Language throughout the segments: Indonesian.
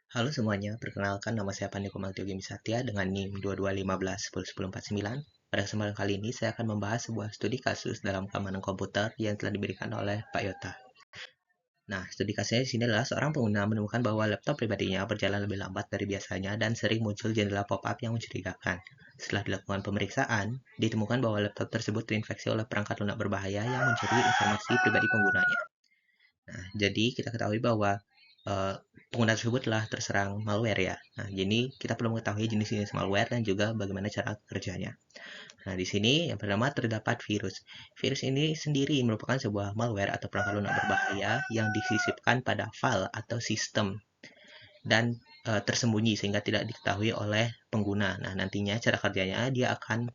Halo semuanya, perkenalkan nama saya Pandey Komantio Gemi Satya dengan NIM 2215101049. Pada kesempatan kali ini saya akan membahas sebuah studi kasus dalam keamanan komputer yang telah diberikan oleh Pak Yota. Nah, studi kasusnya di sini adalah seorang pengguna menemukan bahwa laptop pribadinya berjalan lebih lambat dari biasanya dan sering muncul jendela pop-up yang mencurigakan. Setelah dilakukan pemeriksaan, ditemukan bahwa laptop tersebut terinfeksi oleh perangkat lunak berbahaya yang mencuri informasi pribadi penggunanya. Nah, jadi kita ketahui bahwa eh, pengguna tersebut telah terserang malware ya. Nah, jadi kita perlu mengetahui jenis-jenis malware dan juga bagaimana cara kerjanya. Nah, di sini yang pertama terdapat virus. Virus ini sendiri merupakan sebuah malware atau perangkat lunak berbahaya yang disisipkan pada file atau sistem dan tersembunyi sehingga tidak diketahui oleh pengguna. Nah, nantinya cara kerjanya dia akan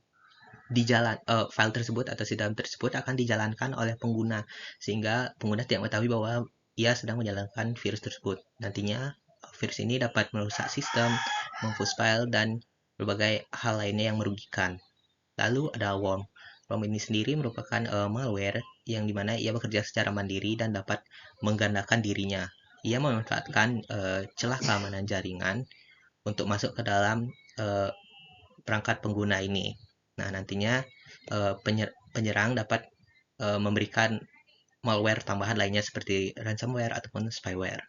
file tersebut atau sistem tersebut akan dijalankan oleh pengguna sehingga pengguna tidak mengetahui bahwa ia sedang menjalankan virus tersebut. Nantinya virus ini dapat merusak sistem, menghapus file dan berbagai hal lainnya yang merugikan. Lalu ada worm. Worm ini sendiri merupakan malware yang dimana ia bekerja secara mandiri dan dapat menggandakan dirinya. Ia memanfaatkan celah keamanan jaringan untuk masuk ke dalam uh, perangkat pengguna ini. Nah, nantinya penyerang dapat memberikan malware tambahan lainnya seperti ransomware ataupun spyware.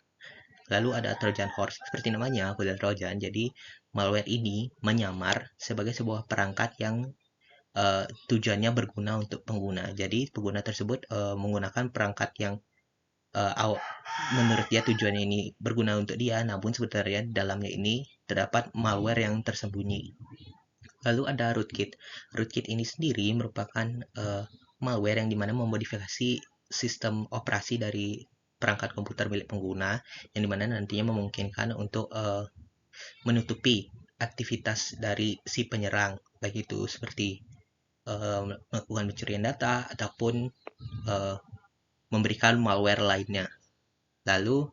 Lalu ada Trojan Horse, seperti namanya, kuda Trojan. Jadi, malware ini menyamar sebagai sebuah perangkat yang tujuannya berguna untuk pengguna. Jadi, pengguna tersebut menggunakan perangkat yang uh, menurut dia tujuannya ini berguna untuk dia, namun sebenarnya dalamnya ini terdapat malware yang tersembunyi. Lalu ada rootkit. Rootkit ini sendiri merupakan malware yang dimana memodifikasi sistem operasi dari perangkat komputer milik pengguna, yang dimana nantinya memungkinkan untuk menutupi aktivitas dari si penyerang, baik itu seperti melakukan pencurian data ataupun uh, memberikan malware lainnya. Lalu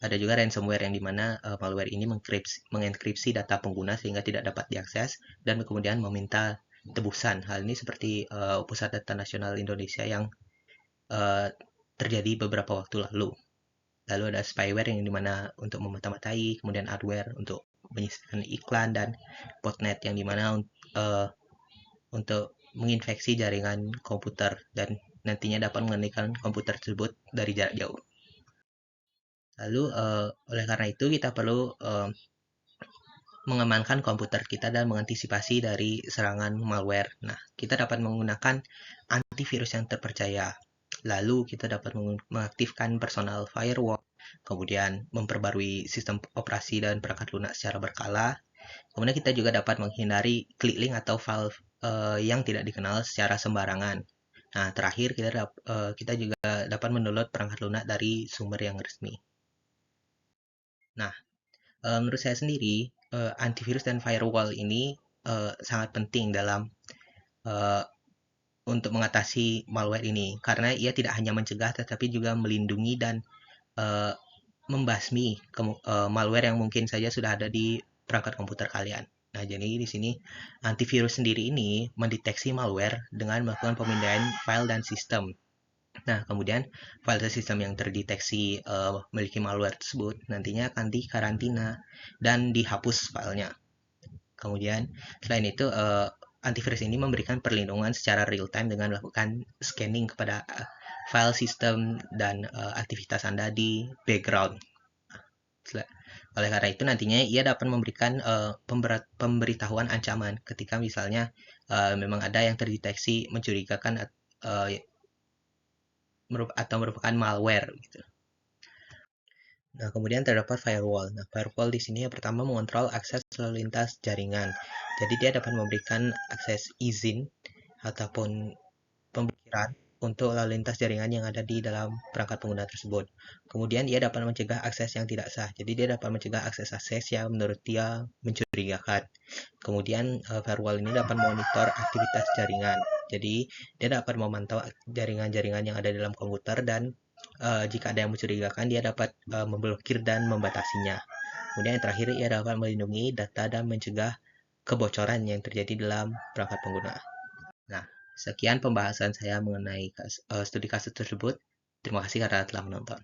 ada juga ransomware yang dimana malware ini mengenkripsi data pengguna sehingga tidak dapat diakses dan kemudian meminta tebusan. Hal ini seperti Pusat Data Nasional Indonesia yang uh, terjadi beberapa waktu lalu. Lalu ada spyware yang dimana untuk memata-matai, kemudian hardware untuk menyisipkan iklan dan botnet yang dimana uh, untuk menginfeksi jaringan komputer dan nantinya dapat mengendalikan komputer tersebut dari jarak jauh. Lalu oleh karena itu kita perlu mengamankan komputer kita dan mengantisipasi dari serangan malware. Nah, kita dapat menggunakan antivirus yang terpercaya. Lalu kita dapat mengaktifkan personal firewall, kemudian memperbarui sistem operasi dan perangkat lunak secara berkala. Kemudian kita juga dapat menghindari klik link atau file yang tidak dikenal secara sembarangan. Nah, terakhir kita juga dapat mendownload perangkat lunak dari sumber yang resmi. Nah, menurut saya sendiri, antivirus dan firewall ini sangat penting dalam uh, untuk mengatasi malware ini karena ia tidak hanya mencegah tetapi juga melindungi dan uh, membasmi malware yang mungkin saja sudah ada di perangkat komputer kalian. Nah, jadi di sini antivirus sendiri ini mendeteksi malware dengan melakukan pemindahan file dan sistem. Nah, kemudian file sistem yang terdeteksi memiliki malware tersebut nantinya akan dikarantina dan dihapus filenya. Kemudian selain itu antivirus ini memberikan perlindungan secara real time dengan melakukan scanning kepada file sistem dan aktivitas Anda di background. Oleh karena itu nantinya ia dapat memberikan pemberitahuan ancaman ketika misalnya memang ada yang terdeteksi mencurigakan atau merupakan malware gitu. Nah, kemudian terdapat firewall. Nah, firewall di sini yang pertama mengontrol akses lalu lintas jaringan. Jadi dia dapat memberikan akses izin ataupun pemblokiran untuk lalu lintas jaringan yang ada di dalam perangkat pengguna tersebut. Kemudian ia dapat mencegah akses yang tidak sah. Jadi dia dapat mencegah akses-akses yang menurut dia mencurigakan. Kemudian firewall ini dapat memonitor aktivitas jaringan. Jadi dia dapat memantau jaringan-jaringan yang ada dalam komputer dan jika ada yang mencurigakan dia dapat memblokir dan membatasinya. Kemudian yang terakhir ia dapat melindungi data dan mencegah kebocoran yang terjadi dalam perangkat pengguna. Nah, sekian pembahasan saya mengenai studi kasus tersebut. Terima kasih karena telah menonton.